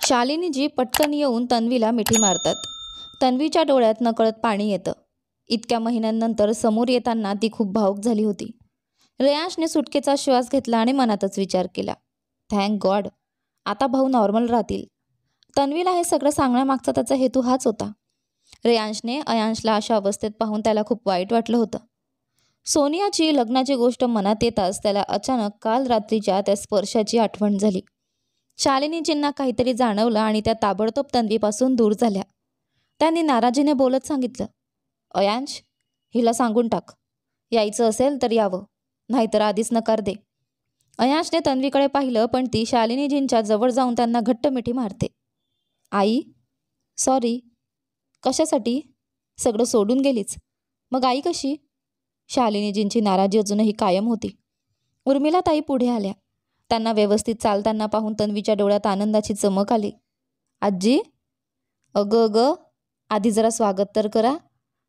शालिनीजी पटकन येऊन तन्वीला मिठी मारतात. तन्वीच्या डोळ्यात नकळत पाणी येतं. इतक्या महिन्यांनंतर समोर येताना ती खूप भावुक झाली होती. रेयांशने सुटकेचा श्वास घेतला आणि मनातच विचार केला, थँक गॉड, आता भाऊ नॉर्मल राहतील. तन्वीला हे सगळं सांगण्यामागचा त्याचा हेतू हाच होता. रेयांशने अयांशला अशा अवस्थेत पाहून त्याला खूप वाईट वाटलं होतं. सोनियाची लग्नाची गोष्ट मनात येताच त्याला अचानक काल रात्रीच्या त्या स्पर्शाची आठवण झाली. शालिनीजींना काहीतरी जाणवलं आणि त्या ताबडतोब तन्वीपासून दूर झाल्या. त्यांनी नाराजीने बोलत सांगितलं, अयांश, हिला सांगून टाक, यायचं असेल तर यावं, नाहीतर आधीच नकार दे. अयांशने तन्वीकडे पाहिलं, पण ती शालिनीजींच्या जवळ जाऊन त्यांना घट्ट मिठी मारते. आई, सॉरी. कशासाठी? सगळं सोडून गेलीच, मग आई कशी? शालिनीजींची नाराजी अजूनही कायम होती. उर्मिलाताई पुढे आल्या. त्यांना व्यवस्थित चालताना पाहून तन्वीच्या डोळ्यात आनंदाची चमक आली. आजी? अगं अगं, आधी जरा स्वागत तर करा,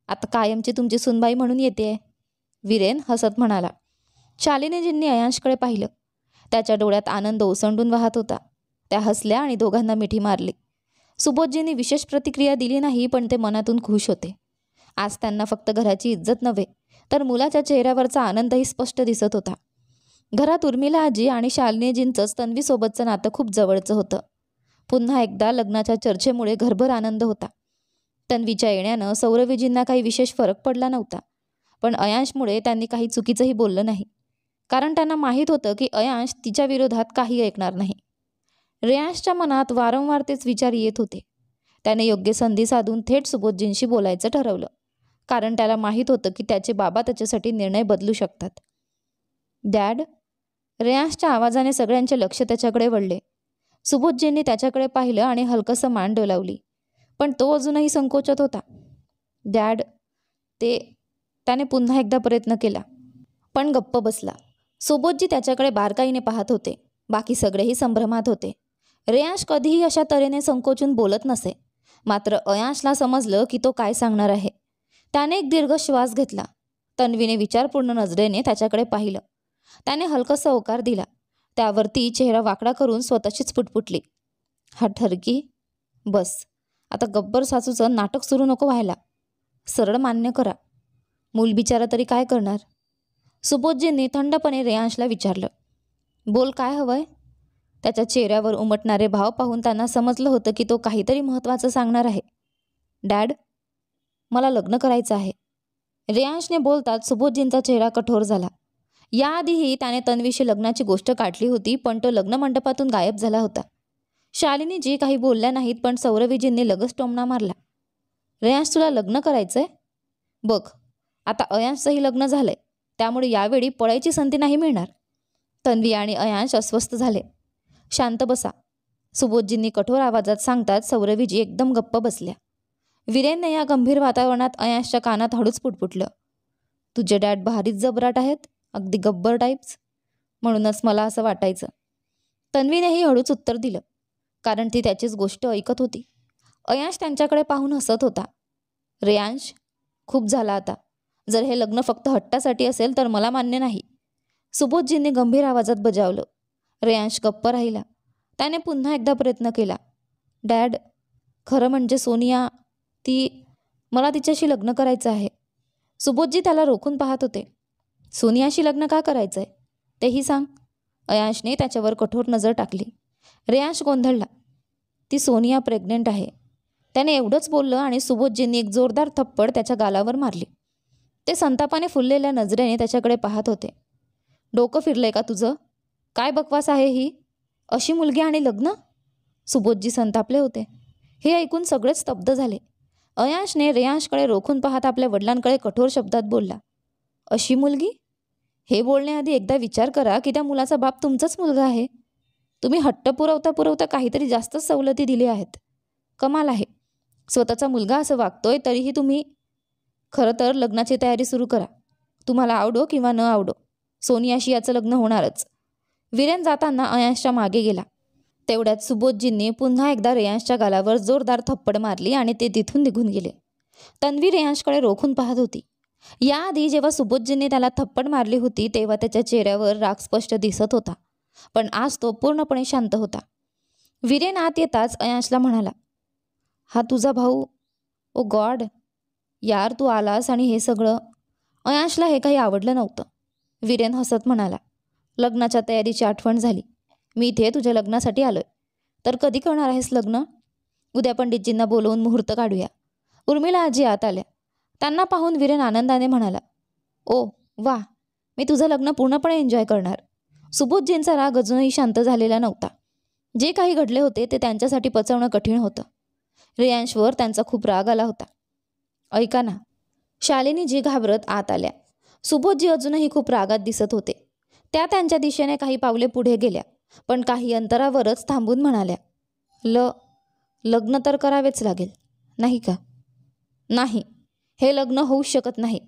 आता कायमची तुमची सुनबाई म्हणून येते. वीरेन हसत म्हणाला. शालिनीजींनी अयांशकडे पाहिलं. त्याच्या डोळ्यात आनंद ओसंडून वाहत होता. त्या हसल्या आणि दोघांना मिठी मारली. सुबोधजींनी विशेष प्रतिक्रिया दिली नाही, पण ते मनातून खुश होते. आज त्यांना फक्त घराची इज्जत नव्हे, तर मुलाच्या चेहऱ्यावरचा आनंदही स्पष्ट दिसत होता. घरात उर्मिला आजी आणि शालिनीजींचंच तन्वीसोबतचं नातं खूप जवळचं होतं. पुन्हा एकदा लग्नाच्या चर्चेमुळे घरभर आनंद होता. तन्वीच्या येण्यानं सौरवीजींना काही विशेष फरक पडला नव्हता, पण अयांशमुळे त्यांनी काही चुकीचंही बोललं नाही, कारण त्यांना माहीत होतं की अयांश तिच्या विरोधात काही ऐकणार नाही. रेयांशच्या मनात वारंवार तेच विचार येत होते. त्याने योग्य संधी साधून थेट सुबोधजींशी बोलायचं ठरवलं, कारण त्याला माहीत होतं की त्याचे बाबा त्याच्यासाठी निर्णय बदलू शकतात. डॅड? रेयांशच्या आवाजाने सगळ्यांचे लक्ष त्याच्याकडे वळले. सुबोधजींनी त्याच्याकडे पाहिलं आणि हलकंसं मान डोलावली, पण तो अजूनही संकोचत होता. डॅड, त्याने पुन्हा एकदा प्रयत्न केला, पण गप्प बसला. सुबोधजी त्याच्याकडे बारकाईने पाहत होते. बाकी सगळेही संभ्रमात होते. रेयांश कधीही अशा तऱ्हेने संकोचून बोलत नसे, मात्र अयांशला समजलं की तो काय सांगणार आहे. त्याने एक दीर्घ श्वास घेतला. तन्वीने विचारपूर्ण नजरेने त्याच्याकडे पाहिलं. त्याने हलकासा होकार दिला. त्यावरती चेहरा वाकडा करून स्वतःशीच पुटपुटली, हा ठरकी, बस आता गब्बर सासूचं नाटक सुरू नको व्हायला. सरळ मान्य करा. मूल बिचारा तरी काय करणार? सुबोधजींनी थंडपणे रेयांशला विचारलं, बोल, काय हवंय? त्याच्या चेहऱ्यावर उमटणारे भाव पाहून त्यांना समजलं होतं की तो काहीतरी महत्त्वाचं सांगणार आहे. डॅड, मला लग्न करायचं आहे. रेयांशने बोलताच सुबोधजींचा चेहरा कठोर झाला. याआधीही त्याने तन्वीशी लग्नाची गोष्ट काढली होती, पण तो लग्न मंडपातून गायब झाला होता. शालिनीजी काही बोलल्या नाहीत, पण सौरवीजींनी लगेच टोमणा मारला. रेयांश, तुला लग्न करायचंय? बघ, आता अयांशचंही लग्न झालंय, त्यामुळे यावेळी पळायची संधी नाही मिळणार. तन्वी आणि अयांश अस्वस्थ झाले. शांत बसा, सुबोधजींनी कठोर आवाजात सांगतात सौरवीजी एकदम गप्प बसल्या. वीरेनने या गंभीर वातावरणात अयांशच्या कानात हळूच पुटपुटलं, तुझे डॅड भारीच जबराट आहेत, अगदी गब्बर टाईप्स. म्हणूनच मला असं वाटायचं. तन्वीनेही हळूच उत्तर दिलं, कारण ती त्याचीच गोष्ट ऐकत होती. अयांश त्यांच्याकडे पाहून हसत होता. रेयांश, खूप झाला आता. जर हे लग्न फक्त हट्टासाठी असेल तर मला मान्य नाही. सुबोधजींनी गंभीर आवाजात बजावलं. रेयांश गप्प राहिला. त्याने पुन्हा एकदा प्रयत्न केला. डॅड, खरं म्हणजे सोनिया, मला तिच्याशी लग्न करायचं आहे. सुबोधजी त्याला रोखून पाहत होते. सोनियाशी लग्न का करायचंय तेही सांग. अयांशने त्याच्यावर कठोर नजर टाकली. रेयांश गोंधळला. ती सोनिया प्रेग्नेंट आहे. त्याने एवढंच बोललं आणि सुबोधजींनी एक जोरदार थप्पड त्याच्या गालावर मारली. ते संतापाने फुललेल्या नजरेने त्याच्याकडे पाहत होते. डोकं फिरलंय का तुझं? काय बकवास आहे ही? अशी मुलगी आणि लग्न? सुबोधजी संतापले होते. हे ऐकून सगळेच स्तब्ध झाले. अयांशने रेयांशकडे रोखून पाहत आपल्या वडिलांकडे कठोर शब्दात बोलला, अशी मुलगी? हे बोलण्याआधी एकदा विचार करा की त्या मुलाचा बाप तुमचाच मुलगा आहे. तुम्ही हट्ट पुरवता काहीतरी जास्तच सवलती दिल्या आहेत. कमाल आहे. स्वतःचा मुलगा असं वागतोय तरीही तुम्ही. खरं तर लग्नाची तयारी सुरू करा. तुम्हाला आवडो किंवा न आवडो, सोनियाशी याचं लग्न होणारच. वीरेन जाताना अयांशच्या मागे गेला. तेवढ्यात सुबोधजींनी पुन्हा एकदा रेयांशच्या गालावर जोरदार थप्पड मारली आणि ते तिथून निघून गेले. तन्वी रेयांशकडे रोखून पाहत होती. याआधी जेव्हा सुबोधजींनी त्याला थप्पड मारली होती तेव्हा त्याच्या चेहऱ्यावर राग स्पष्ट दिसत होता, पण आज तो पूर्णपणे शांत होता. वीरेन आत येताच अयांशला म्हणाला, हा तुझा भाऊ? ओ गॉड, यार तू आलास आणि हे सगळं. अयांशला हे काही आवडलं नव्हतं. वीरेन हसत म्हणाला, लग्नाच्या तयारीची आठवण झाली. मी इथे तुझ्या लग्नासाठी आलोय. तर कधी करणार आहेस लग्न? उद्या पंडितजींना बोलवून मुहूर्त काढूया. उर्मिला आजी आत आल्या. त्यांना पाहून वीरेन आनंदाने म्हणाला, ओ वा, मी तुझं लग्न पूर्णपणे एन्जॉय करणार. सुबोधजींचा राग अजूनही शांत झालेला नव्हता. जे काही घडले होते ते त्यांच्यासाठी पचवणं कठीण होतं. रेयांशवर त्यांचा खूप राग आला होता. ऐका ना. शालिनीजी घाबरत आत आल्या. सुबोधजी अजूनही खूप रागात दिसत होते. त्या त्यांच्या दिशेने काही पावले पुढे गेल्या, पण काही अंतरावरच थांबून म्हणाल्या, लग्न तर करावेच लागेल, नाही का? नाही, हे लग्न होऊच शकत नाही.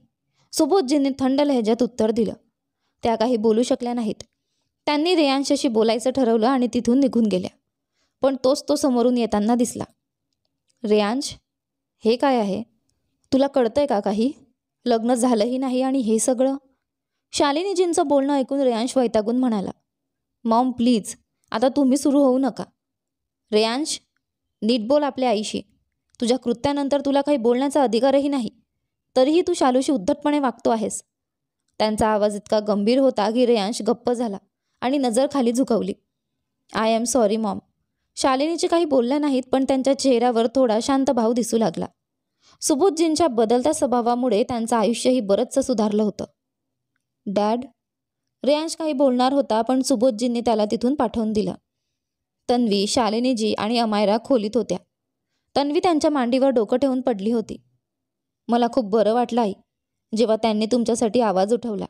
सुबोधजींनी थंड लहेजात उत्तर दिलं. त्या काही बोलू शकल्या नाहीत. त्यांनी रेयांशशी बोलायचं ठरवलं आणि तिथून निघून गेल्या. पण तोच तो समोरून येताना दिसला. रेयांश, हे काय आहे? तुला कळतंय का काही? लग्न झालंही नाही आणि हे सगळं? शालिनीजींचं बोलणं ऐकून रेयांश वैतागून म्हणाला, मॉम प्लीज, आता तुम्ही सुरू होऊ नका. रेयांश, नीट बोल आपल्या आईशी. तुझ्या कृत्यानंतर तुला काही बोलण्याचा अधिकारही नाही, तरीही तू शालूशी उद्धटपणे वागतो आहेस. त्यांचा आवाज इतका गंभीर होता की रेयांश गप्प झाला आणि नजर खाली झुकवली. I am sorry mom. शालिनीची काही बोलल्या नाहीत, पण त्यांच्या चेहऱ्यावर थोडा शांत भाव दिसू लागला. सुबोधजींच्या बदलत्या स्वभावामुळे त्यांचं आयुष्यही बरंचसं सुधारलं होतं. डॅड. रेयांश काही बोलणार होता, पण सुबोधजींनी त्याला तिथून पाठवून दिलं. तन्वी, शालिनीजी आणि अमायरा खोलीत होत्या. तन्वी त्यांच्या मांडीवर डोकं ठेवून पडली होती. मला खूप बरं वाटलं आई, जेव्हा त्यांनी तुमच्यासाठी आवाज उठवला.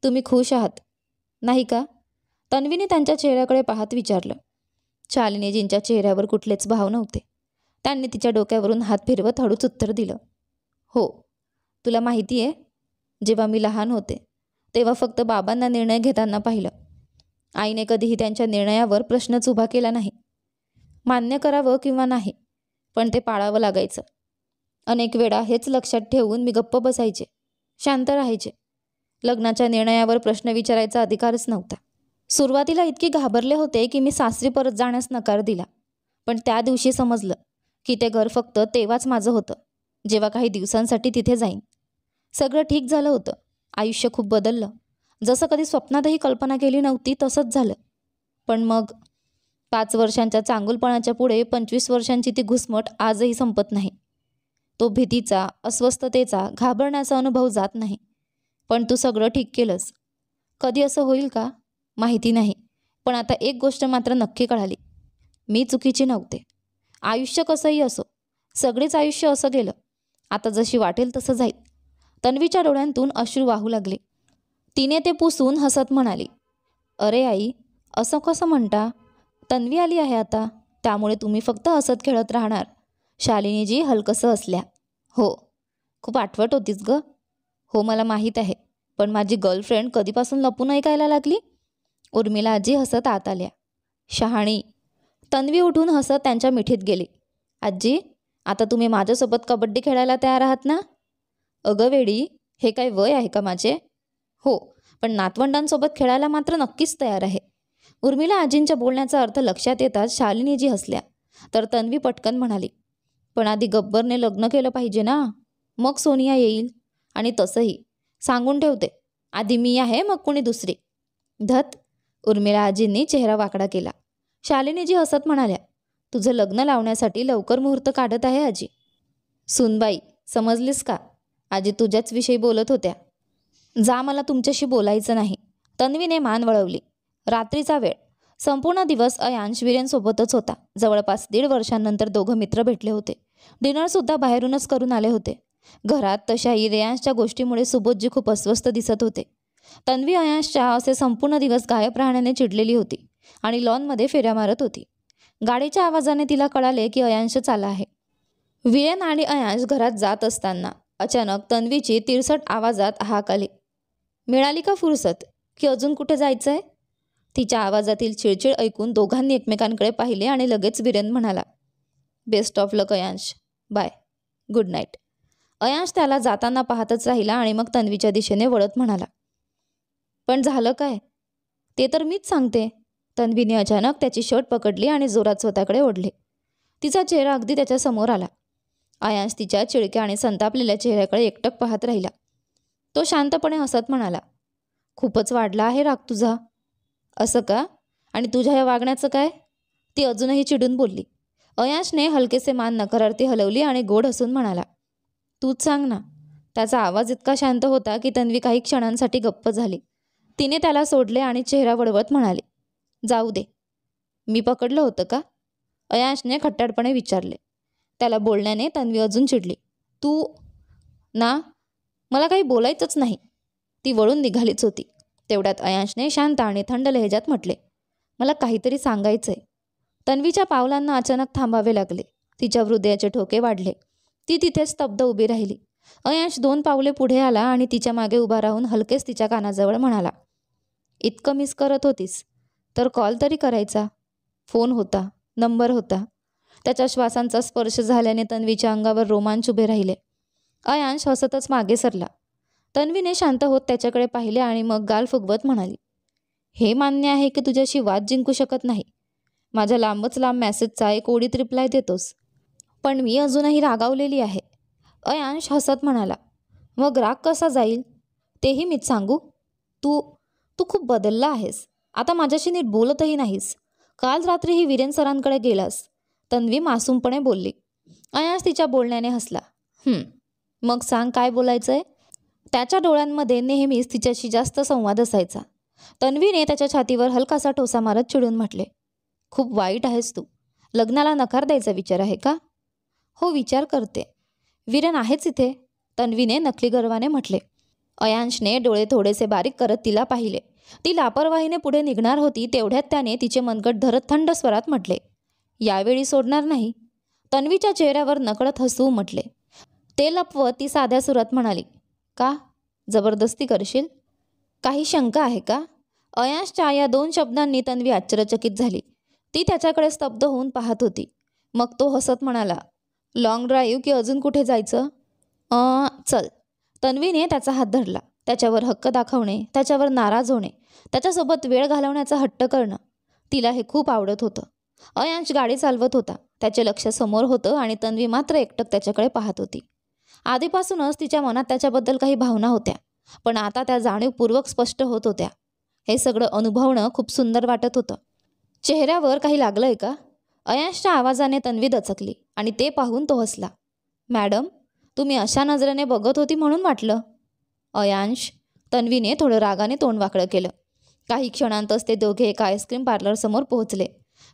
तुम्ही खुश आहात, नाही का? तन्वीने त्यांच्या चेहऱ्याकडे पाहत विचारलं. शालिनीजींच्या चेहऱ्यावर कुठलेच भाव नव्हते. त्यांनी तिच्या डोक्यावरून हात फिरवत हळूच उत्तर दिलं, हो. तुला माहिती आहे, जेव्हा मी लहान होते तेव्हा फक्त बाबांना निर्णय घेताना पाहिलं. आईने कधीही त्यांच्या निर्णयावर प्रश्नच उभा केला नाही. मान्य करावं किंवा नाही, पण ते पाळावं लागायचं. अनेक वेळा हेच लक्षात ठेवून मी गप्प बसायचे, शांत राहायचे. लग्नाच्या निर्णयावर प्रश्न विचारायचा अधिकारच नव्हता. सुरुवातीला इतकी घाबरले होते की मी सासरी परत जाण्यास नकार दिला. पण त्या दिवशी समजलं की ते घर फक्त तेव्हाच माझं होतं, जेव्हा काही दिवसांसाठी तिथे जाईन. सगळं ठीक झालं होतं. आयुष्य खूप बदललं. जसं कधी स्वप्नातही कल्पना केली नव्हती तसंच झालं. पण मग 5 वर्षांच्या चांगुलपणाच्या पुढे 25 वर्षांची ती घुसमट आजही संपत नाही. तो भीतीचा, अस्वस्थतेचा, घाबरण्याचा अनुभव जात नाही. पण तू सगळं ठीक केलंस. कधी असं होईल का माहिती नाही, पण आता एक गोष्ट मात्र नक्की कळाली, मी चुकीची नव्हते. आयुष्य कसंही असो, सगळेच आयुष्य असं गेलं. आता जशी वाटेल तसं जाईल. तन्वीच्या डोळ्यांतून अश्रू वाहू लागले. तिने ते पुसून हसत म्हणाली, अरे आई, असं कसं म्हणता? तन्वी आली आहे आता, त्यामुळे तुम्ही फक्त हसत खेळत राहणार. शालिनीजी हलकसं हसल्या. हो, खूप आठवत होतीच ग. हो, मला माहीत आहे, पण माझी गर्लफ्रेंड कधीपासून लपून ऐकायला लागली? उर्मिला आजी हसत आत आल्या. शहाणी. तन्वी उठून हसत त्यांच्या मिठीत गेली. आजी, आता तुम्ही माझ्यासोबत कबड्डी खेळायला तयार आहात ना? अगं वेडी, हे काय वय आहे का माझे? हो, पण नातवंडांसोबत खेळायला मात्र नक्कीच तयार आहे. उर्मिला आजींच्या बोलण्याचा अर्थ लक्षात येताच शालिनीजी हसल्या. तर तन्वी पटकन म्हणाली, पण आधी गब्बरने लग्न केलं पाहिजे ना, मग सोनिया येईल. आणि तसंही सांगून ठेवते, आधी मी आहे मग कोणी दुसरी. धत. उर्मिला आजींनी चेहरा वाकडा केला. शालिनीजी हसत म्हणाल्या, तुझं लग्न लावण्यासाठी लवकर मुहूर्त काढत आहे आजी. सुनबाई, समजलीस का? आजी तुझ्याच विषयी बोलत होत्या. जा, मला तुमच्याशी बोलायचं नाही. तन्वीने मान वळवली. रात्रीचा वेळ. संपूर्ण दिवस अयांश वीरेंसोबतच होता. जवळपास 1.5 वर्षांनंतर दोघं मित्र भेटले होते. डिनरसुद्धा बाहेरूनच करून आले होते. घरात तशाही रेयांशच्या गोष्टीमुळे सुबोधजी खूप अस्वस्थ दिसत होते. तन्वी अयांशच्या असे संपूर्ण दिवस गायब राहण्याने चिडलेली होती आणि लॉनमध्ये फेऱ्या मारत होती. गाडीच्या आवाजाने तिला कळाले की अयांश चालला आहे. वीरेन आणि अयांश घरात जात असताना अचानक तन्वीची तिरसट आवाजात हाक आली. मिळाली का फुरसत, की अजून कुठे जायचंय? तिच्या आवाजातील चिडचिड ऐकून दोघांनी एकमेकांकडे पाहिले आणि लगेच वीरेन म्हणाला, best of luck Ayansh, bye, good night. Ayansh त्याला जाताना पाहतच राहिला आणि मग तन्वीच्या दिशेने वळत म्हणाला, पण झालं काय? ते तर मीच सांगते. तन्वीने अचानक त्याची शर्ट पकडली आणि जोरात स्वतःकडे ओढले. तिचा चेहरा अगदी त्याच्या समोर आला. अयांश तिच्या चिडक्या आणि संतापलेल्या चेहऱ्याकडे एकटक पाहत राहिला. तो शांतपणे हसत म्हणाला, खूपच वाढला आहे राग तुझा. असं का? आणि तुझ्या या वागण्याचं काय? ती अजूनही चिडून बोलली. अयांशने हलकेसे मान नकारार्थी हलवली आणि गोड हसून म्हणाला, तूच सांग ना. त्याचा आवाज इतका शांत होता की तन्वी काही क्षणांसाठी गप्प झाली. तिने त्याला सोडले आणि चेहरा वळवत म्हणाली, जाऊ दे. मी पकडलं होतं का? अयांशने खट्टाडपणे विचारले. त्याला बोलण्याने तन्वी अजून चिडली. तू ना, मला काही बोलायचंच नाही. ती वळून निघालीच होती. तेवढ्यात अयांशने शांत आणि थंड लहेजात म्हटले, मला काहीतरी सांगायचंय. तन्वीच्या पावलांना अचानक थांबावे लागले. तिच्या हृदयाचे ठोके वाढले. ती तिथे स्तब्ध उभी राहिली. अयांश 2 पावले पुढे आला आणि तिच्या मागे उभा राहून हलकेच तिच्या कानाजवळ म्हणाला, इतकं मिस करत होतीस तर कॉल तरी करायचा. फोन होता, नंबर होता. त्याच्या श्वासांचा स्पर्श झाल्याने तन्वीच्या अंगावर रोमांच उभे राहिले. अयांश हसतच मागे सरला. तन्वीने शांत होत त्याच्याकडे पाहिले आणि मग गाल फुगवत म्हणाली, हे मान्य आहे की तुझ्याशी वाद जिंकू शकत नाही. माझ्या लांबच लांब मेसेजचा एक ओळीत रिप्लाय देतोस. पण मी अजूनही रागावलेली आहे. अयांश हसत म्हणाला, मग राग कसा जाईल तेही मीच सांगू. तू तू खूप बदलला आहेस. आता माझ्याशी नीट बोलतही नाहीस. काल रात्रीही वीरेन सरांकडे गेलास. तन्वी मासूमपणे बोलली. अयांश तिच्या बोलण्याने हसला. मग सांग काय बोलायचंय? त्याच्या डोळ्यांमध्ये नेहमीच तिच्याशी जास्त संवाद असायचा. तन्वीने त्याच्या छातीवर हलकासा ठोसा मारत चिडून म्हटले, खूप वाईट आहेस तू. लग्नाला नकार द्यायचा विचार आहे का? हो, विचार करते. वीरेन आहेच इथे, तन्वीने नकली गर्वाने म्हटले. अयांशने डोळे थोडेसे बारीक करत तिला पाहिले. ती लापरवाहीने पुढे निघणार होती तेवढ्यात त्याने तिचे मनगट धरत थंड स्वरात म्हटले, यावेळी सोडणार नाही. तन्वीच्या चेहऱ्यावर नकळत हसू उमटले. ते लपवत ती साध्या सुरात म्हणाली, का? जबरदस्ती करशील? काही शंका आहे का? अयांशच्या या 2 शब्दांनी तन्वी आश्चर्यचकित झाली. ती त्याच्याकडे स्तब्ध होऊन पाहत होती. मग तो हसत म्हणाला, लॉंग ड्राईव्ह की अजून कुठे जायचं? चल. तन्वीने त्याचा हात धरला. त्याच्यावर हक्क दाखवणे, त्याच्यावर नाराज होणे, त्याच्यासोबत वेळ घालवण्याचा हट्ट करणं, तिला हे खूप आवडत होतं. अयांश गाडी चालवत होता. त्याचे लक्ष समोर होतं आणि तन्वी मात्र एकटक त्याच्याकडे पाहत होती. आधीपासूनच तिच्या मनात त्याच्याबद्दल काही भावना होत्या, पण आता त्या जाणीवपूर्वक स्पष्ट होत होत्या. हे सगळं अनुभवणं खूप सुंदर वाटत होतं. चेहऱ्यावर काही लागलंय का? अयांशच्या आवाजाने तन्वी दचकली आणि ते पाहून तो हसला. मॅडम, तुम्ही अशा नजरेने बघत होती म्हणून वाटलं. अयांश, तन्वीने थोडं रागाने तोंड वाकडं केलं. काही क्षणांतच ते दोघे एका आईस्क्रीम पार्लरसमोर पोहोचले.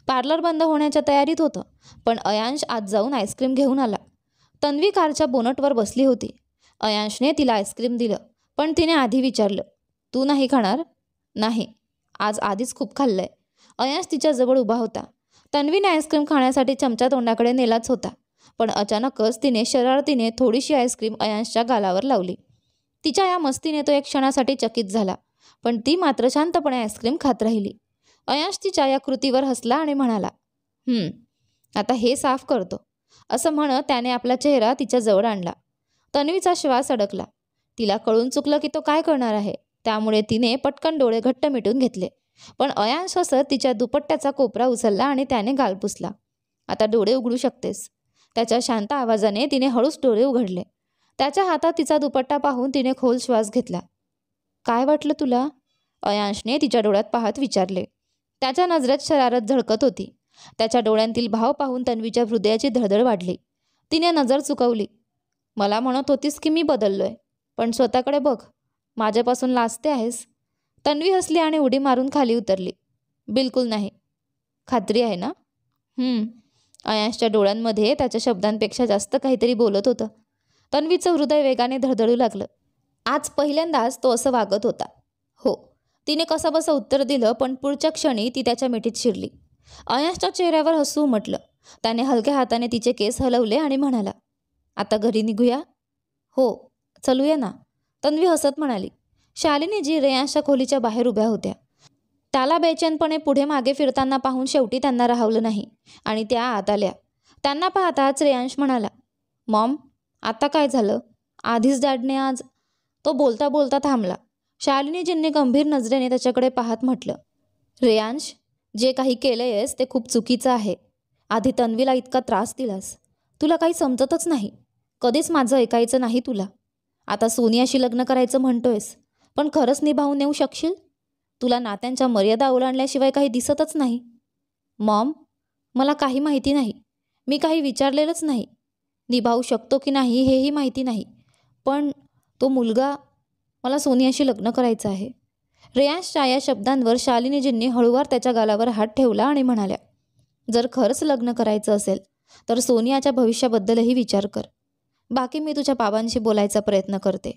पार्लर बंद होण्याच्या तयारीत होतं, पण अयांश आत जाऊन आईस्क्रीम घेऊन आला. तन्वी कारच्या बोनटवर बसली होती. अयांशने तिला आईस्क्रीम दिलं, पण तिने आधी विचारलं, तू नाही खाणार? नाही, आज आधीच खूप खाल्लंय. अयांश तिच्याजवळ उभा होता. तन्वीने आईस्क्रीम खाण्यासाठी चमचा तोंडाकडे नेलाच होता, पण अचानकच तिने शरारतीने थोडीशी आईस्क्रीम अयांशच्या गालावर लावली. तिच्या या मस्तीने तो एक क्षणासाठी चकित झाला, पण ती मात्र शांतपणे आईस्क्रीम खात राहिली. अयांश तिच्या या कृतीवर हसला आणि म्हणाला, आता हे साफ करतो. असं म्हणत त्याने आपला चेहरा तिच्याजवळ आणला. तन्वीचा श्वास अडकला. तिला कळून चुकलं की तो काय करणार आहे, त्यामुळे तिने पटकन डोळे घट्ट मिटून घेतले. पण अयांश हसत तिच्या दुपट्ट्याचा कोपरा उचलला आणि त्याने गाल पुसला. आता डोळे उघडू शकतेस. त्याच्या शांत आवाजाने तिने हळूच डोळे उघडले. त्याच्या हातात तिचा दुपट्टा पाहून तिने खोल श्वास घेतला. काय वाटलं तुला? अयांशने तिच्या डोळ्यात पाहत विचारले. त्याच्या नजरेत शरारत झळकत होती. त्याच्या डोळ्यांतील भाव पाहून तन्वीच्या हृदयाची धडधड वाढली. तिने नजर चुकवली. मला म्हणत होतीस की मी बदललोय, पण स्वतःकडे बघ. माझ्यापासून लाजते आहेस? तन्वी हसली आणि उडी मारून खाली उतरली. बिलकुल नाही. खात्री आहे ना? अयांशच्या डोळ्यांमध्ये त्याच्या शब्दांपेक्षा जास्त काहीतरी बोलत होतं. तन्वीचं हृदय वेगाने धडधडू लागलं. आज पहिल्यांदाच तो असं वागत होता. हो, तिने कसंबसं उत्तर दिलं, पण पुढच्या क्षणी ती त्याच्या मिठीत शिरली. अयांशच्या चेहऱ्यावर हसू उमटलं. त्याने हलक्या हाताने तिचे केस हलवले आणि म्हणाला, आता घरी निघूया? हो, चलूया ना, तन्वी हसत म्हणाली. शालिनीजी रेयांशच्या खोलीच्या बाहेर उभ्या होत्या. त्याला बेचैनपणे पुढे मागे फिरताना पाहून शेवटी त्यांना राहवलं नाही आणि त्या आत आल्या. त्यांना पाहताच रेयांश म्हणाला, मॉम, आता काय झालं? आधीच डॅडने आज... तो बोलता बोलता थांबला. शालिनीजींनी गंभीर नजरेने त्याच्याकडे पाहत म्हटलं, रेयांश, जे काही केलं आहेस ते खूप चुकीचं आहे. आधी तन्वीला इतका त्रास दिलास. तुला काही समजतच नाही. कधीच माझं ऐकायचं नाही तुला. आता सोनियाशी लग्न करायचं म्हणतोयस, पण खरंच निभावून नेऊ शकशील? तुला नात्यांच्या मर्यादा ओलांडल्याशिवाय काही दिसतच नाही. मॉम, मला काही माहिती नाही. मी काही विचारलेलंच नाही. निभावू शकतो की नाही हेही माहिती नाही. पण तो मुलगा, मला सोनियाशी लग्न करायचं आहे. रेयांशच्या या शब्दांवर शालिनीजींनी हळूवार त्याच्या गालावर हात ठेवला आणि म्हणाल्या, जर खरंच लग्न करायचं असेल तर सोनियाच्या भविष्याबद्दलही विचार कर. बाकी मी तुझ्या बाबांशी बोलायचा प्रयत्न करते.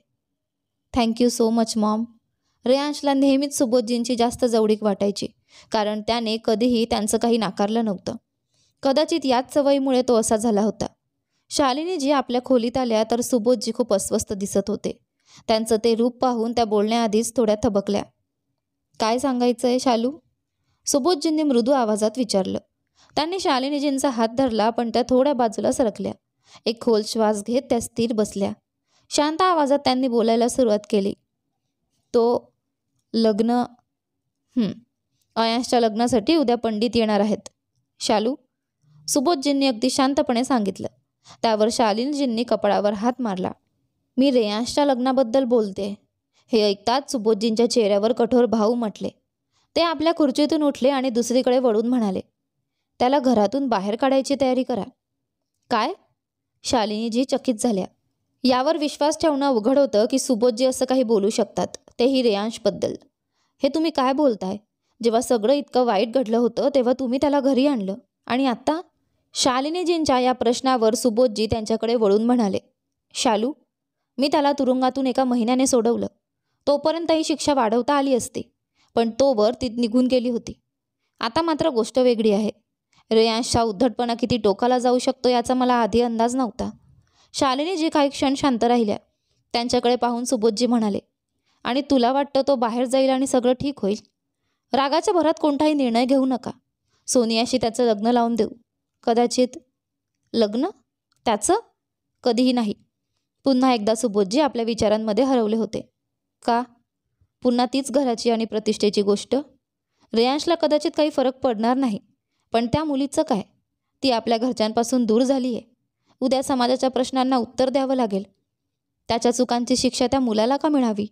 Thank you so much mom. रेयांशला नेहमीच सुबोधजींची जास्त जवळीक वाटायची, कारण त्याने कधीही त्यांचं काही नाकारलं नव्हतं. कदाचित याच सवयीमुळे तो असा झाला होता. शालिनीजी आपल्या खोलीत आल्या तर सुबोधजी खूप अस्वस्थ दिसत होते. त्यांचं ते रूप पाहून त्या बोलण्याआधीच थोड्या थबकल्या. काय सांगायचं आहे शालू? सुबोधजींनी मृदू आवाजात विचारलं. त्यांनी शालिनीजींचा हात धरला, पण त्या थोड्या बाजूला सरकल्या. एक खोल श्वास घेत त्या स्थिर बसल्या. शांत आवाजात त्यांनी बोलायला सुरुवात केली. तो लग्न अयांशच्या लग्नासाठी उद्या पंडित येणार आहेत शालू, सुबोधजींनी अगदी शांतपणे सांगितलं. त्यावर शालिनीजींनी कपाळावर हात मारला. मी रेयांशच्या लग्नाबद्दल बोलते. हे ऐकताच सुबोधजींच्या चेहऱ्यावर कठोर भाव उमटले. ते आपल्या खुर्चीतून उठले आणि दुसरीकडे वळून म्हणाले, त्याला घरातून बाहेर काढायची तयारी करा. काय? शालिनीजी चकित झाल्या. यावर विश्वास ठेवणं अवघड होतं की सुबोधजी असं काही बोलू शकतात, तेही रेयांशबद्दल. हे तुम्ही काय बोलताय? जेव्हा सगळं इतकं वाईट घडलं होतं तेव्हा तुम्ही त्याला घरी आणलं, आणि आता? शालिनीजींच्या या प्रश्नावर सुबोधजी त्यांच्याकडे वळून म्हणाले, शालू, मी त्याला तुरुंगातून 1 महिन्याने सोडवलं. तोपर्यंत ही शिक्षा वाढवता आली असती, पण तोवर ती निघून गेली होती. आता मात्र गोष्ट वेगळी आहे. रेयांशचा उद्धटपणा किती टोकाला जाऊ शकतो याचा मला आधी अंदाज नव्हता. शालिनीजी काही क्षण शांत राहिल्या. त्यांच्याकडे पाहून सुबोधजी म्हणाले, आणि तुला वाटतं तो बाहेर जाईल आणि सगळं ठीक होईल? रागाच्या भरात कोणताही निर्णय घेऊ नका. सोनियाशी त्याचं लग्न लावून देऊ. कदाचित. लग्न? त्याचं? कधीही नाही. पुन्हा एकदा सुबोधजी आपल्या विचारांमध्ये हरवले होते. का? पुन्हा तीच घराची आणि प्रतिष्ठेची गोष्ट. रेयांशला कदाचित काही फरक पडणार नाही, पण त्या मुलीचं काय? ती आपल्या घरच्यांपासून दूर झाली आहे. उद्या समाजाच्या प्रश्नांना उत्तर द्यावं लागेल. त्याच्या चुकांची शिक्षा त्या मुलाला का मिळावी?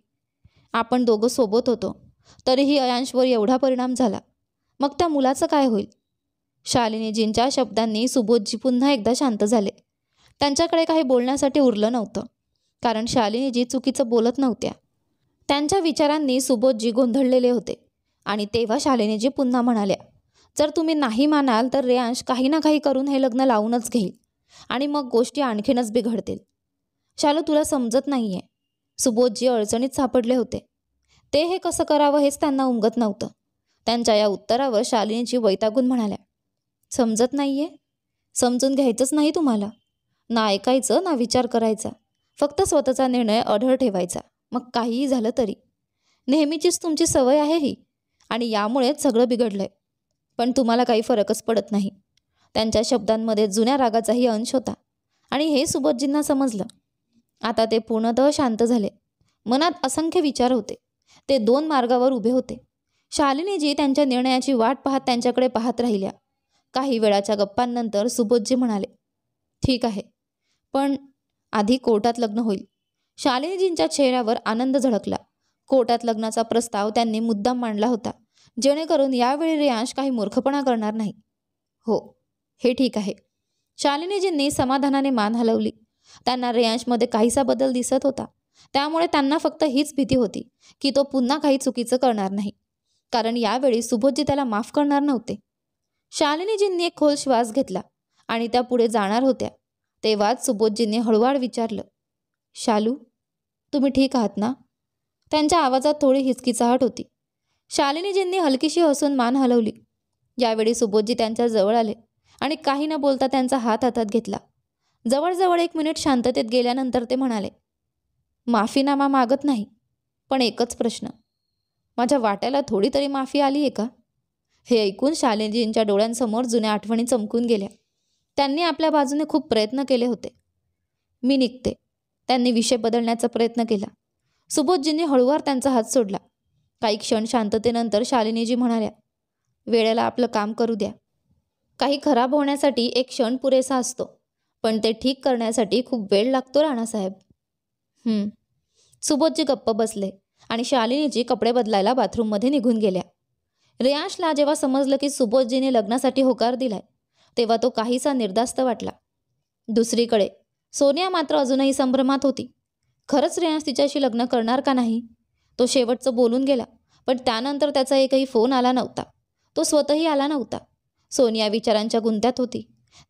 आपण दोघं सोबत होतो, तरीही अयांशवर एवढा परिणाम झाला. मग त्या मुलाचं काय होईल? शालिनीजींच्या शब्दांनी सुबोधजी पुन्हा एकदा शांत झाले. त्यांच्याकडे काही बोलण्यासाठी उरलं नव्हतं, कारण शालिनीजी चुकीचं बोलत नव्हत्या. त्यांच्या विचारांनी सुबोधजी गोंधळलेले होते. आणि तेव्हा शालिनीजी पुन्हा म्हणाल्या, जर तुम्ही नाही मानाल तर रेयांश काही ना काही करून हे लग्न लावूनच घेईल, आणि मग गोष्टी आणखीनच बिघडतील. शालू, तुला समजत नाहीये. सुबोधजी अडचणीत सापडले होते. ते हे कसं करावं हेच त्यांना उमगत नव्हतं. त्यांच्या या उत्तरावर शालिनीजी वैतागून म्हणाल्या, समजत नाहीये? समजून घ्यायचंच नाही तुम्हाला? ना ऐकायचं ना विचार करायचा, फक्त स्वतःचा निर्णय अढळ ठेवायचा, मग काहीही झालं तरी. नेहमीचीच तुमची सवय आहे ही, आणि यामुळेच सगळं बिघडलंय. पण तुम्हाला काही फरकच पडत नाही. त्यांच्या शब्दांमध्ये जुन्या रागाचाही अंश होता, आणि हे सुबोधजींना समजलं. आता ते पूर्णतः शांत झाले. मनात असंख्य विचार होते. ते 2 मार्गावर उभे होते. शालिनीजी त्यांच्या निर्णयाची वाट पाहत त्यांच्याकडे पाहत राहिल्या. काही वेळाच्या गप्पांनंतर सुबोधजी म्हणाले, ठीक आहे, पण आधी कोर्टात लग्न होईल. शालिनीजींच्या चेहऱ्यावर आनंद झळकला. कोर्टात लग्नाचा प्रस्ताव त्यांनी मुद्दाम मांडला होता, जेणेकरून यावेळी रेयांश काही मूर्खपणा करणार नाही. हो, हे ठीक आहे. शालिनीजींनी समाधानाने मान हलवली. त्यांना रेयांशमध्ये काहीसा बदल दिसत होता. त्यामुळे त्यांना फक्त हीच भीती होती की तो पुन्हा काही चुकीचं करणार नाही, कारण यावेळी सुबोधजी त्याला माफ करणार नव्हते. शालिनीजींनी एक खोल श्वास घेतला आणि त्या पुढे जाणार होत्या. तेव्हाच सुबोधजींनी हळूवार विचारलं, शालू, तुम्ही ठीक आहात ना? त्यांच्या आवाजात थोडी हिचकिचाहट होती. शालिनीजींनी हलकीशी हसून मान हलवली. यावेळी सुबोधजी त्यांच्या जवळ आले आणि काही न बोलता त्यांचा हात हातात घेतला. जवळजवळ 1 मिनिट शांततेत गेल्यानंतर ते म्हणाले, माफीनामा मागत नाही, पण एकच प्रश्न, माझ्या वाट्याला थोडी तरी माफी आली आहे का? हे ऐकून शालिनीजींच्या डोळ्यांसमोर जुन्या आठवणी चमकून गेल्या. त्यांनी आपल्या बाजूने खूप प्रयत्न केले होते. मी निघते. त्यांनी विषय बदलण्याचा प्रयत्न केला. सुबोधजींनी हळूवार त्यांचा हात सोडला. काही क्षण शांततेनंतर शालिनीजी म्हणाल्या, वेळेला आपलं काम करू द्या. काही खराब होण्यासाठी एक क्षण पुरेसा असतो, पण ते ठीक करण्यासाठी खूप वेळ लागतो राणासाहेब. सुबोधजी गप्प बसले आणि शालिनीजी कपडे बदलायला बाथरूममध्ये निघून गेल्या. रेयांशला जेव्हा समजलं की सुबोधजीने लग्नासाठी होकार दिलाय, तेव्हा तो काहीसा निर्धास्त वाटला. दुसरीकडे सोनिया मात्र अजूनही संभ्रमात होती. खरंच रेयांश तिच्याशी लग्न करणार का नाही? तो शेवटचं बोलून गेला, पण त्यानंतर त्याचा एकही फोन आला नव्हता. तो स्वतःही आला नव्हता. सोनिया विचारांच्या गुंत्यात होती.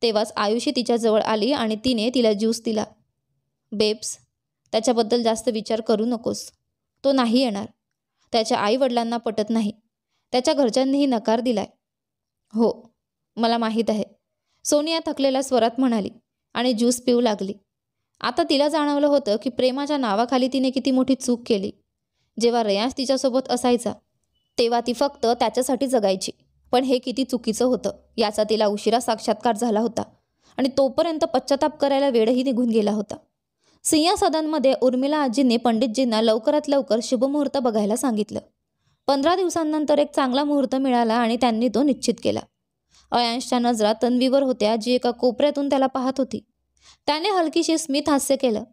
तेव्हाच आयुषी तिच्याजवळ आली आणि तिने तिला ज्यूस दिला. बेब्स, त्याच्याबद्दल जास्त विचार करू नकोस. तो नाही येणार. त्याच्या आईवडिलांना पटत नाही. त्याच्या घरच्यांनीही नकार दिलाय. हो, मला माहीत आहे, सोनिया थकलेल्या स्वरात म्हणाली आणि ज्यूस पिऊ लागली. आता तिला जाणवलं होतं की प्रेमाच्या नावाखाली तिने किती मोठी चूक केली. जेव्हा रेयांश तिच्यासोबत असायचा तेव्हा ती फक्त त्याच्यासाठी जगायची. पण हे किती चुकीचं होतं याचा तिला उशिरा साक्षात्कार झाला होता आणि तोपर्यंत पश्चाताप करायला वेळही निघून गेला होता. सिंहसदनमध्ये उर्मिला आजींनी पंडितजींना लवकरात लवकर शुभमुहूर्त बघायला सांगितलं. 15 दिवसांनंतर एक चांगला मुहूर्त मिळाला आणि त्यांनी तो निश्चित केला. अयांशच्या नजरा तन्वीवर होत्या, जी एका कोपऱ्यातून त्याला पाहत होती. त्याने हलकीशी स्मित हास्य केलं.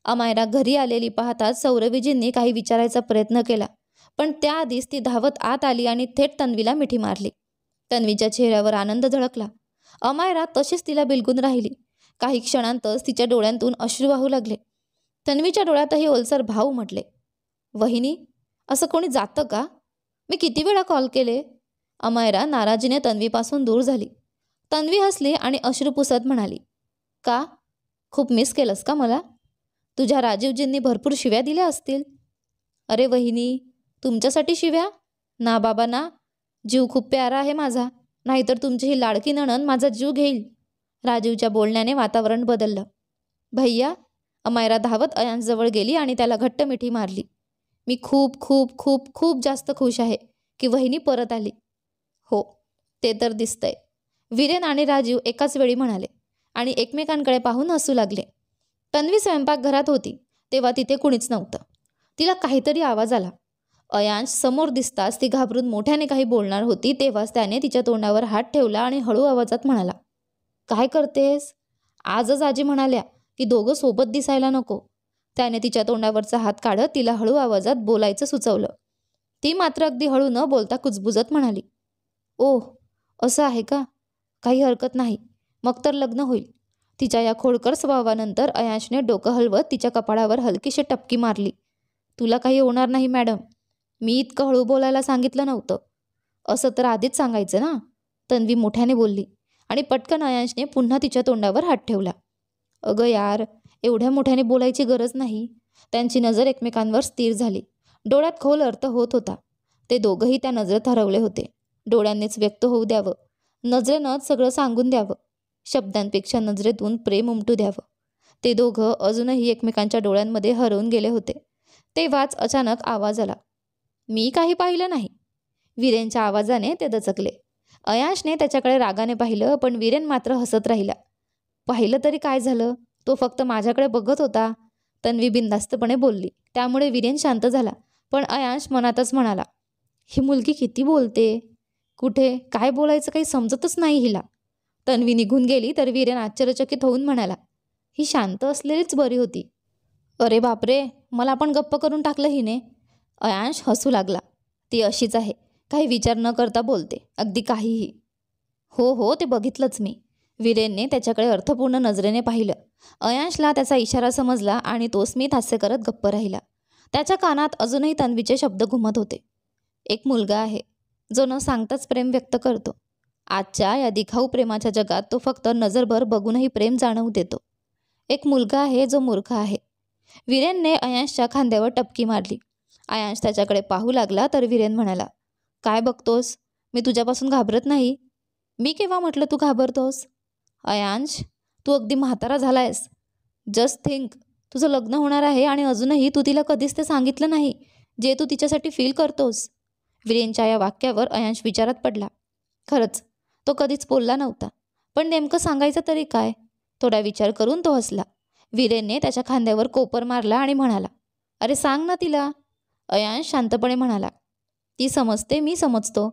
अमायरा घरी आलेली पाहताच सौरवीजींनी काही विचारायचा प्रयत्न केला, पण त्याआधीच ती धावत आत आली आणि थेट तन्वीला मिठी मारली. तन्वीच्या चेहऱ्यावर आनंद झळकला. अमायरा तशीच तिला बिलगून राहिली. काही क्षणांतच तिच्या डोळ्यांतून अश्रू वाहू लागले. तन्वीच्या डोळ्यातही ओलसर भाव उमटले. वहिनी, असं कोणी जातं का? मी किती वेळा कॉल केले? अमायरा नाराजीने तन्वीपासून दूर झाली. तन्वी हसली आणि अश्रू पुसत म्हणाली, का? खूप मिस केलंस का मला? तुझ्या राजीवजींनी भरपूर शिव्या दिल्या असतील. अरे वहिनी, तुमच्यासाठी शिव्या? ना बाबा ना. जीव खूप प्यारा आहे माझा, नाहीतर तुमची ही लाडकी नणंद माझा जीव घेईल. राजीवच्या बोलण्याने वातावरण बदललं. भैया, अमायरा धावत अयांशजवळ गेली आणि त्याला घट्ट मिठी मारली. मी खूप खूप खूप खूप जास्त खुश आहे की वहिनी परत आली. हो, ते तर दिसतंय, वीरेन आणि राजीव एकाच वेळी म्हणाले आणि एकमेकांकडे पाहून हसू लागले. तन्वी स्वयंपाकघरात होती तेव्हा तिथे कुणीच नव्हतं. तिला काहीतरी आवाज आला. अयांश समोर दिसताच ती घाबरून मोठ्याने काही बोलणार होती, तेव्हाच त्याने तिच्या तोंडावर हात ठेवला आणि हळू आवाजात म्हणाला, काय करतेस? आजच आजी म्हणाल्या की दोघं सोबत दिसायला नको. त्याने तिच्या तोंडावरचा हात काढत तिला हळू आवाजात बोलायचं सुचवलं. ती मात्र अगदी हळू न बोलता कुजबुजत म्हणाली, ओह, असं आहे का? काही हरकत नाही, मग तर लग्न होईल. तिच्या या खोडकर स्वभावानंतर अयांशने डोकं हलवत तिच्या कपाळावर हलकीशी टपकी मारली. तुला काही होणार नाही मॅडम. मी इतकं हळू बोलायला सांगितलं नव्हतं. असं तर आधीच सांगायचं ना, तन्वी मोठ्याने बोलली आणि पटकन अयांशने पुन्हा तिच्या तोंडावर हात ठेवला. अगं यार, एवढ्या मोठ्याने बोलायची गरज नाही. त्यांची नजर एकमेकांवर स्थिर झाली. डोळ्यात खोल अर्थ होत होता. ते दोघंही त्या नजरेत हरवले होते. डोळ्यांनीच व्यक्त होऊ द्यावं, नजरेनंच सगळं सांगून द्यावं. शब्दांपेक्षा नजरेतून प्रेम उमटू द्यावं. ते दोघं अजूनही एकमेकांच्या डोळ्यांमध्ये हरवून गेले होते. तेव्हाच अचानक आवाज आला. मी काही पाहिलं नाही. वीरेनच्या आवाजाने ते दचकले. अयांशने त्याच्याकडे रागाने पाहिलं, पण वीरेन मात्र हसत राहिला. पाहिलं तरी काय झालं? तो फक्त माझ्याकडे बघत होता, तन्वी बिनधास्तपणे बोलली. त्यामुळे वीरेन शांत झाला, पण अयांश मनातच म्हणाला, ही मुलगी किती बोलते. कुठे काय बोलायचं काही समजतच नाही हिला. तन्वी निघून गेली तर वीरेन आश्चर्यचकित होऊन म्हणाला, ही शांत असलेलीच बरी होती. अरे बापरे, मला पण गप्प करून टाकलं हिने. अयांश हसू लागला. ती अशीच आहे, काही विचार न करता बोलते, अगदी काहीही. हो हो, ते बघितलंच मी. वीरेनने त्याच्याकडे अर्थपूर्ण नजरेने पाहिलं. अयांशला त्याचा इशारा समजला आणि तो स्मित हास्य करत गप्प राहिला. त्याच्या कानात अजूनही तन्वीचे शब्द घुमत होते. एक मुलगा आहे जो न सांगताच प्रेम व्यक्त करतो. आजच्या या दिखाऊ प्रेमाच्या जगात तो फक्त नजरभर बघूनही प्रेम जाणवू देतो. एक मुलगा आहे जो मूर्ख आहे. वीरेनने अयांशच्या खांद्यावर टपकी मारली. अयांश त्याच्याकडे पाहू लागला तर वीरेन म्हणाला, काय बघतोस? मी तुझ्यापासून घाबरत नाही. मी केव्हा म्हटलं तू घाबरतोस? अयांश, तू अगदी म्हातारा झालायस. जस्ट थिंक, तुझं लग्न होणार आहे आणि अजूनही तू तिला कधीच ते सांगितलं नाही जे तू तिच्यासाठी फील करतोस. वीरेनच्या या वाक्यावर अयांश विचारात पडला. खरंच तो कधीच बोलला नव्हता, पण नेमकं सांगायचं तरी काय? थोडा विचार करून तो हसला. वीरेनने त्याच्या खांद्यावर कोपर मारला आणि म्हणाला, अरे सांग ना तिला. अयांश शांतपणे म्हणाला, ती समजते, मी समजतो.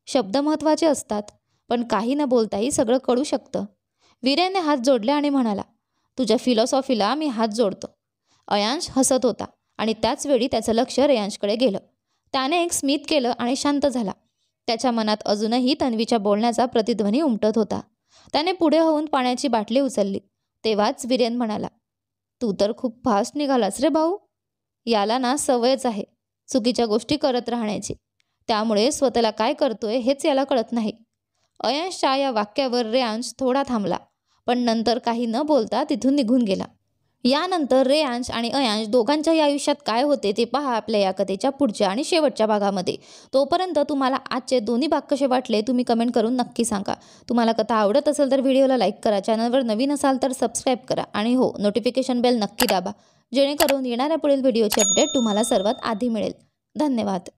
शब्द महत्त्वाचे असतात, पण काही न बोलताही सगळं कळू शकतं. वीरेनने हात जोडले आणि म्हणाला, तुझ्या फिलॉसॉफीला मी हात जोडतो. अयांश हसत होता आणि त्याच वेळी त्याचं लक्ष रेयांशकडे गेलं. त्याने एक स्मित केलं आणि शांत झाला. त्याच्या मनात अजूनही तन्वीच्या बोलण्याचा प्रतिध्वनी उमटत होता. त्याने पुढे होऊन पाण्याची बाटली उचलली. तेव्हाच वीरेन म्हणाला, तू तर खूप फास्ट निघालास रे भाऊ. याला ना सवयच आहे चुकीच्या गोष्टी करत राहण्याची. त्यामुळे स्वतःला काय करतोय हेच याला कळत नाही. अयांशच्या या वाक्यावर रेयांश थोडा थांबला, पण नंतर काही न बोलता तिथून निघून गेला. यानंतर रेयांश आणि अयांश दोघांच्याही आयुष्यात काय होते ते पहा आपल्या या कथेच्या पुढच्या आणि शेवटच्या भागामध्ये. तोपर्यंत तुम्हाला आजचे दोन्ही भाग कसे वाटले तुम्ही कमेंट करून नक्की सांगा. तुम्हाला कथा आवडत असेल तर व्हिडिओला लाईक करा, चॅनलवर नवीन असाल तर सबस्क्राईब करा आणि हो, नोटिफिकेशन बेल नक्की दाबा, जेणेकरून येणाऱ्या पुढील व्हिडिओचे अपडेट तुम्हाला सर्वात आधी मिळेल. धन्यवाद.